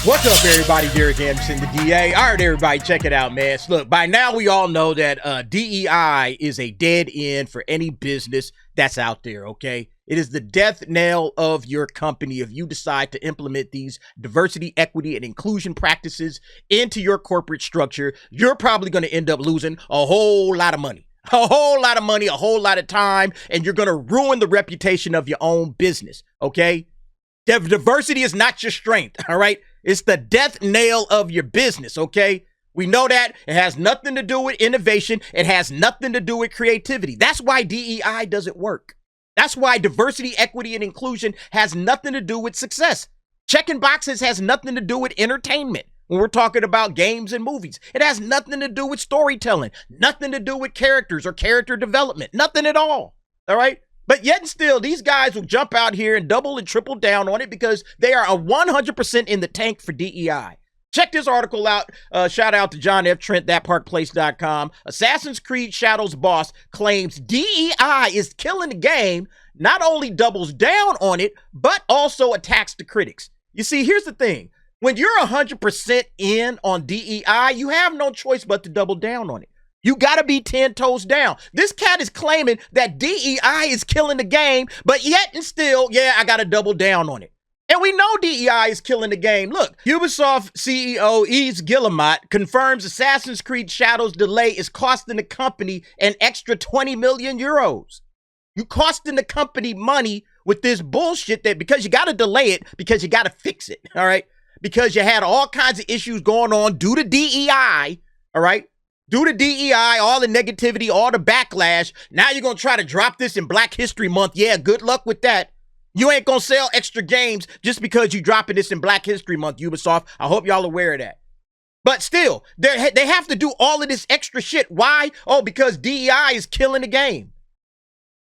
What's up, everybody? Derek Anderson, the DA. All right, everybody, check it out, man. So look, by now we all know that DEI is a dead end for any business that's out there, okay? It is the death knell of your company if you decide to implement these diversity, equity, and inclusion practices into your corporate structure. You're probably going to end up losing a whole lot of money. A whole lot of money, a whole lot of time, and you're going to ruin the reputation of your own business, okay? Diversity is not your strength, all right? It's the death nail of your business, okay? We know that. It has nothing to do with innovation. It has nothing to do with creativity. That's why DEI doesn't work. That's why diversity, equity, and inclusion has nothing to do with success. Checking boxes has nothing to do with entertainment. When we're talking about games and movies, it has nothing to do with storytelling, nothing to do with characters or character development, nothing at all right? But yet and still, these guys will jump out here and double and triple down on it because they are 100% in the tank for DEI. Check this article out. Shout out to John F. Trent, thatparkplace.com. Assassin's Creed Shadows boss claims DEI is killing the game, not only doubles down on it, but also attacks the critics. You see, here's the thing. When you're 100% in on DEI, you have no choice but to double down on it. You got to be 10 toes down. This cat is claiming that DEI is killing the game, but yet and still, yeah, I got to double down on it. And we know DEI is killing the game. Look, Ubisoft CEO Yves Guillemot confirms Assassin's Creed Shadows delay is costing the company an extra 20 million euros. You costing the company money with this bullshit that because you got to delay it, because you got to fix it, all right? Because you had all kinds of issues going on due to DEI, all right? Due to DEI, all the negativity, all the backlash. Now you're going to try to drop this in Black History Month. Yeah, good luck with that. You ain't going to sell extra games just because you dropping this in Black History Month, Ubisoft. I hope y'all aware of that. But still, they have to do all of this extra shit. Why? Oh, because DEI is killing the game.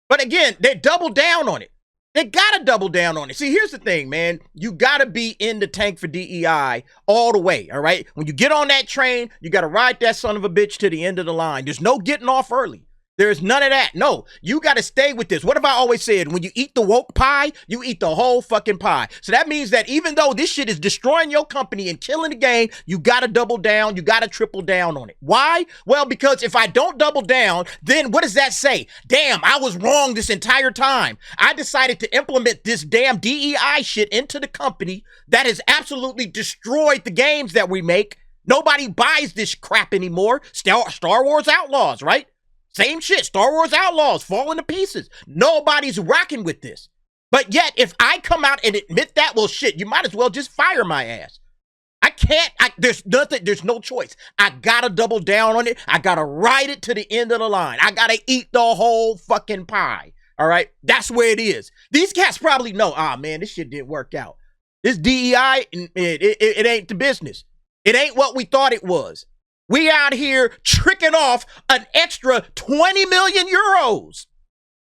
But again, they double down on it. They got to double down on it. See, here's the thing, man. You got to be in the tank for DEI all the way, all right? When you get on that train, you got to ride that son of a bitch to the end of the line. There's no getting off early. There's none of that. No, you got to stay with this. What have I always said? When you eat the woke pie, you eat the whole fucking pie. So that means that even though this shit is destroying your company and killing the game, you got to double down. You got to triple down on it. Why? Well, because if I don't double down, then what does that say? Damn, I was wrong this entire time. I decided to implement this damn DEI shit into the company that has absolutely destroyed the games that we make. Nobody buys this crap anymore. Star Wars Outlaws, right? Same shit. Star Wars Outlaws falling to pieces. Nobody's rocking with this. But yet, if I come out and admit that, well, shit, you might as well just fire my ass. I can't. There's nothing. There's no choice. I gotta double down on it. I gotta ride it to the end of the line. I gotta eat the whole fucking pie. All right? That's where it is. These cats probably know, man, this shit didn't work out. This DEI, it ain't the business. It ain't what we thought it was. We out here tricking off an extra 20 million euros.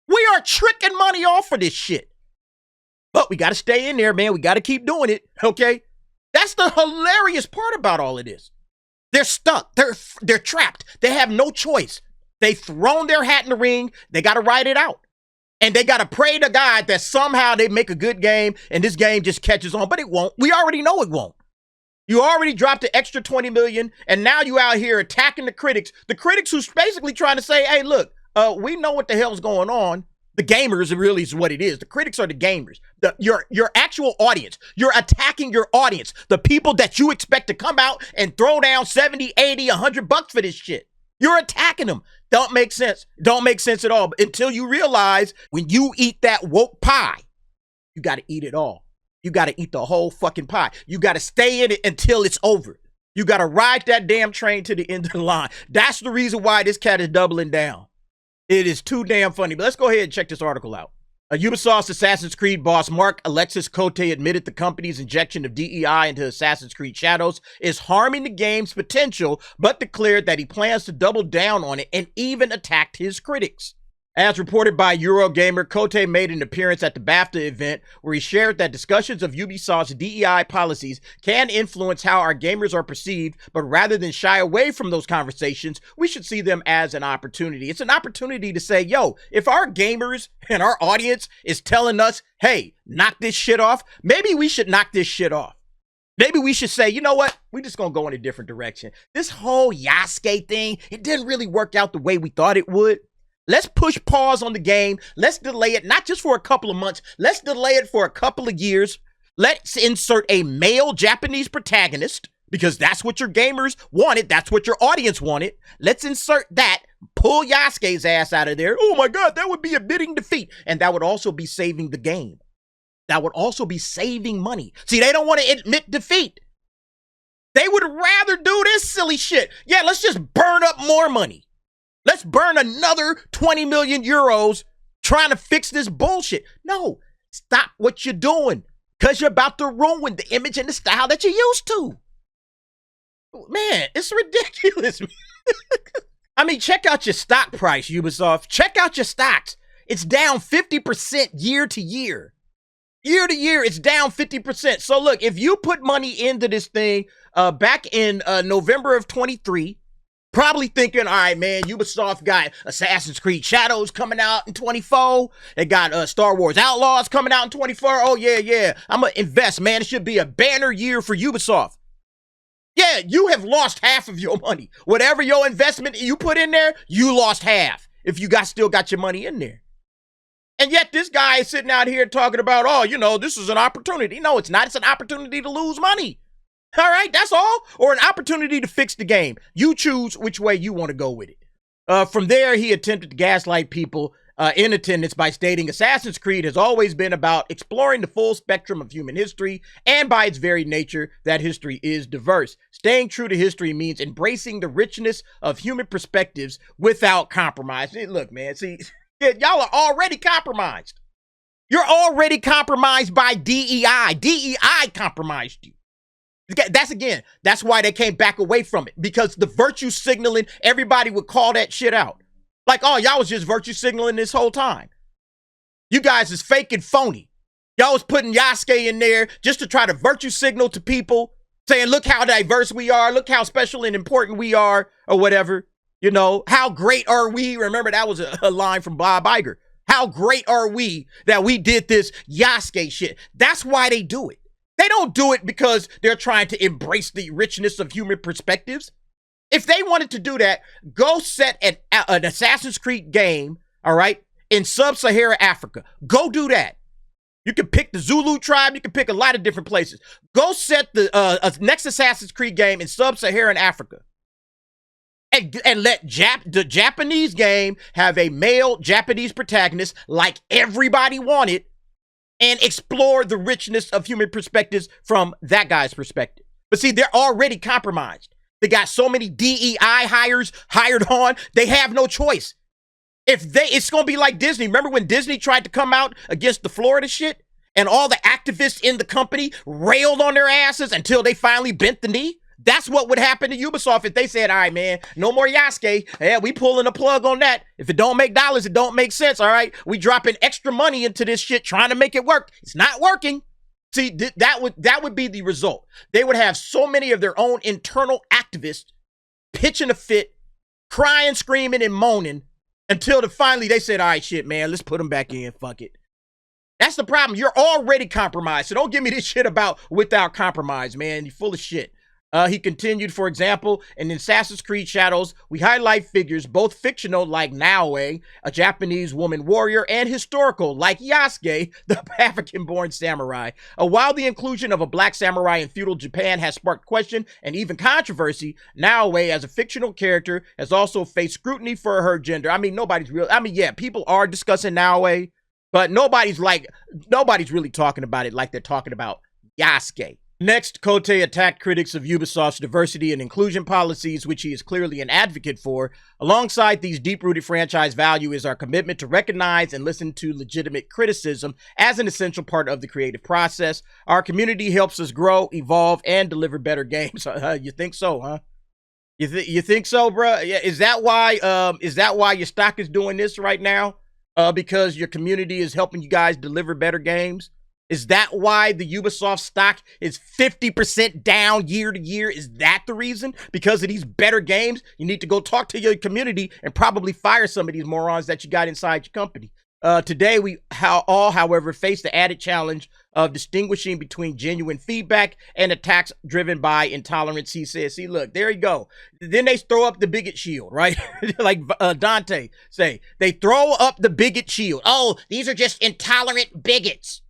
We are tricking money off for this shit. But we got to stay in there, man. We got to keep doing it, okay? That's the hilarious part about all of this. They're stuck. They're trapped. They have no choice. They've thrown their hat in the ring. They got to ride it out. And they got to pray to God that somehow they make a good game and this game just catches on. But it won't. We already know it won't. You already dropped the extra 20 million, and now you out here attacking the critics who's basically trying to say, hey, look, we know what the hell's going on. The gamers really is what it is. The critics are the gamers. Your actual audience. You're attacking your audience. The people that you expect to come out and throw down 70, 80, $100 for this shit. You're attacking them. Don't make sense. Don't make sense at all. But until you realize when you eat that woke pie, you got to eat it all. You got to eat the whole fucking pie. You got to stay in it until it's over. You got to ride that damn train to the end of the line. That's the reason why this cat is doubling down. It is too damn funny. But let's go ahead and check this article out. Ubisoft's Assassin's Creed boss Mark Alexis Cote admitted the company's injection of DEI into Assassin's Creed Shadows is harming the game's potential, but declared that he plans to double down on it and even attacked his critics. As reported by Eurogamer, Cote made an appearance at the BAFTA event where he shared that discussions of Ubisoft's DEI policies can influence how our gamers are perceived, but rather than shy away from those conversations, we should see them as an opportunity. It's an opportunity to say, yo, if our gamers and our audience is telling us, hey, knock this shit off, maybe we should knock this shit off. Maybe we should say, you know what? We're just going to go in a different direction. This whole Yasuke thing, it didn't really work out the way we thought it would. Let's push pause on the game. Let's delay it, not just for a couple of months. Let's delay it for a couple of years. Let's insert a male Japanese protagonist, because that's what your gamers wanted. That's what your audience wanted. Let's insert that. Pull Yasuke's ass out of there. Oh my God, that would be admitting defeat. And that would also be saving the game. That would also be saving money. See, they don't want to admit defeat. They would rather do this silly shit. Yeah, let's just burn up more money. Let's burn another 20 million euros trying to fix this bullshit. No, stop what you're doing, because you're about to ruin the image and the style that you're used to. Man, it's ridiculous. I mean, check out your stock price, Ubisoft. Check out your stocks. It's down 50% year to year. Year to year, it's down 50%. So look, if you put money into this thing back in November of 23, probably thinking, all right, man, Ubisoft got Assassin's Creed Shadows coming out in 24. They got Star Wars Outlaws coming out in 24. Oh, yeah. I'm going to invest, man. It should be a banner year for Ubisoft. Yeah, you have lost half of your money. Whatever your investment you put in there, you lost half if you still got your money in there. And yet this guy is sitting out here talking about, oh, you know, this is an opportunity. No, it's not. It's an opportunity to lose money. All right, that's all. Or an opportunity to fix the game. You choose which way you want to go with it. From there, he attempted to gaslight people in attendance by stating Assassin's Creed has always been about exploring the full spectrum of human history, and by its very nature, that history is diverse. Staying true to history means embracing the richness of human perspectives without compromise. Look, man, see... Y'all are already compromised. You're already compromised by DEI. DEI compromised you. That's why they came back away from it. Because the virtue signaling, everybody would call that shit out. Like, oh, y'all was just virtue signaling this whole time. You guys is fake and phony. Y'all was putting Yasuke in there just to try to virtue signal to people, saying, look how diverse we are, look how special and important we are, or whatever. You know, how great are we? Remember, that was a line from Bob Iger. How great are we that we did this Yasuke shit? That's why they do it. They don't do it because they're trying to embrace the richness of human perspectives. If they wanted to do that, go set an Assassin's Creed game, all right, in sub-Saharan Africa. Go do that. You can pick the Zulu tribe. You can pick a lot of different places. Go set the next Assassin's Creed game in sub-Saharan Africa. And let the Japanese game have a male Japanese protagonist like everybody wanted, and explore the richness of human perspectives from that guy's perspective. But see, they're already compromised. They got so many DEI hires hired on, they have no choice. It's going to be like Disney. Remember when Disney tried to come out against the Florida shit? And all the activists in the company railed on their asses until they finally bent the knee? That's what would happen to Ubisoft if they said, all right, man, no more Yasuke. Yeah, we pulling a plug on that. If it don't make dollars, it don't make sense, all right? We dropping extra money into this shit trying to make it work. It's not working. See, that would be the result. They would have so many of their own internal activists pitching a fit, crying, screaming, and moaning until finally they said, all right, shit, man, let's put them back in. Fuck it. That's the problem. You're already compromised. So don't give me this shit about without compromise, man. You're full of shit. He continued, for example, in Assassin's Creed Shadows, we highlight figures both fictional like Naoe, a Japanese woman warrior, and historical like Yasuke, the African-born samurai. While the inclusion of a black samurai in feudal Japan has sparked question and even controversy, Naoe, as a fictional character, has also faced scrutiny for her gender. I mean, yeah, people are discussing Naoe, but nobody's really talking about it like they're talking about Yasuke. Next, Kote attacked critics of Ubisoft's diversity and inclusion policies, which he is clearly an advocate for. Alongside these deep-rooted franchise value is our commitment to recognize and listen to legitimate criticism as an essential part of the creative process. Our community helps us grow, evolve, and deliver better games. You think so, huh? You think so, bro? Yeah. Is that why your stock is doing this right now? Because your community is helping you guys deliver better games? Is that why the Ubisoft stock is 50% down year to year? Is that the reason? Because of these better games? You need to go talk to your community and probably fire some of these morons that you got inside your company. Today, we all, however, face the added challenge of distinguishing between genuine feedback and attacks driven by intolerance. He says, see, look, there you go. Then they throw up the bigot shield, right? Like Dante say, they throw up the bigot shield. Oh, these are just intolerant bigots.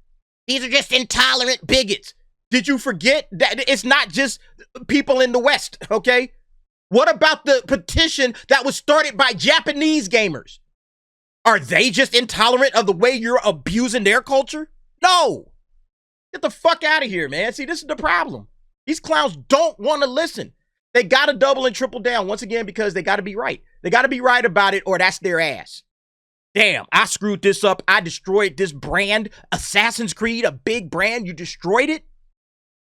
These are just intolerant bigots. Did you forget that it's not just people in the West, okay? What about the petition that was started by Japanese gamers? Are they just intolerant of the way you're abusing their culture? No. Get the fuck out of here, man. See, this is the problem. These clowns don't want to listen. They got to double and triple down once again because they got to be right. They got to be right about it or that's their ass. Damn, I screwed this up. I destroyed this brand. Assassin's Creed, a big brand. You destroyed it?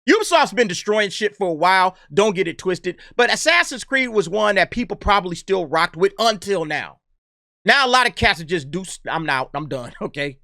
Ubisoft's been destroying shit for a while. Don't get it twisted. But Assassin's Creed was one that people probably still rocked with until now. Now, a lot of cats are just I'm out. I'm done, okay?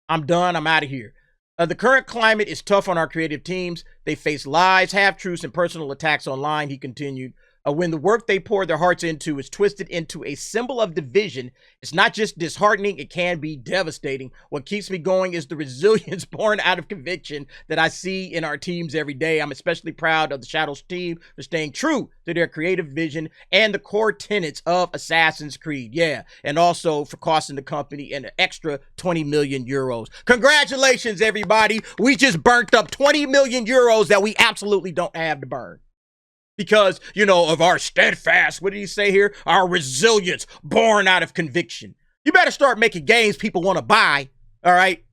I'm done. I'm out of here. The current climate is tough on our creative teams. They face lies, half-truths, and personal attacks online, he continued. When the work they pour their hearts into is twisted into a symbol of division, it's not just disheartening, it can be devastating. What keeps me going is the resilience born out of conviction that I see in our teams every day. I'm especially proud of the Shadows team for staying true to their creative vision and the core tenets of Assassin's Creed. Yeah, and also for costing the company an extra 20 million euros. Congratulations, everybody. We just burnt up 20 million euros that we absolutely don't have to burn. Because, you know, of our steadfast, what did he say here? Our resilience born out of conviction. You better start making games people want to buy, all right?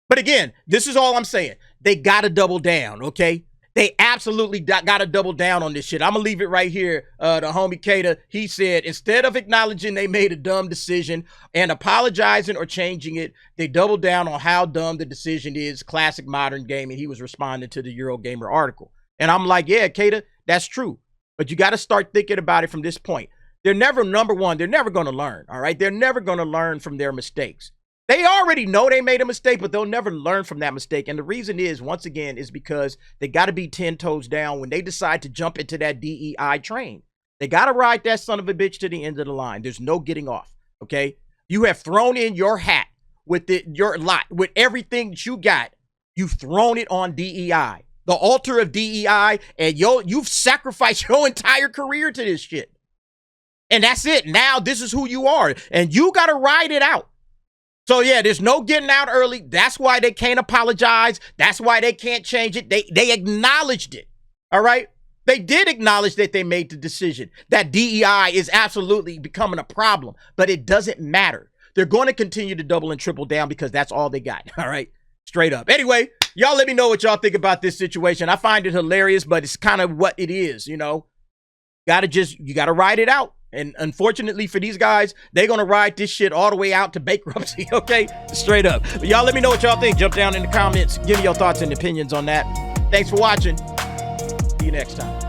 But again, this is all I'm saying. They got to double down, okay? They absolutely got to double down on this shit. I'm going to leave it right here. The homie Kata, he said, instead of acknowledging they made a dumb decision and apologizing or changing it, they doubled down on how dumb the decision is. Classic modern gaming. He was responding to the Eurogamer article. And I'm like, yeah, Kata, that's true. But you got to start thinking about it from this point. They're never, number one, they're never going to learn, all right? They're never going to learn from their mistakes. They already know they made a mistake, but they'll never learn from that mistake. And the reason is, once again, is because they got to be 10 toes down when they decide to jump into that DEI train. They got to ride that son of a bitch to the end of the line. There's no getting off, okay? You have thrown in your hat with your lot, with everything that you got. You've thrown it on DEI. The altar of DEI, and you've sacrificed your entire career to this shit. And that's it. Now this is who you are, and you got to ride it out. So yeah, there's no getting out early. That's why they can't apologize. That's why they can't change it. They acknowledged it, all right? They did acknowledge that they made the decision, that DEI is absolutely becoming a problem, but it doesn't matter. They're going to continue to double and triple down because that's all they got, all right? Straight up. Anyway, y'all let me know what y'all think about this situation. I find it hilarious, but it's kind of what it is, you know. You gotta ride it out. And unfortunately for these guys, they're gonna ride this shit all the way out to bankruptcy, okay? Straight up. But y'all let me know what y'all think. Jump down in the comments. Give me your thoughts and opinions on that. Thanks for watching. See you next time.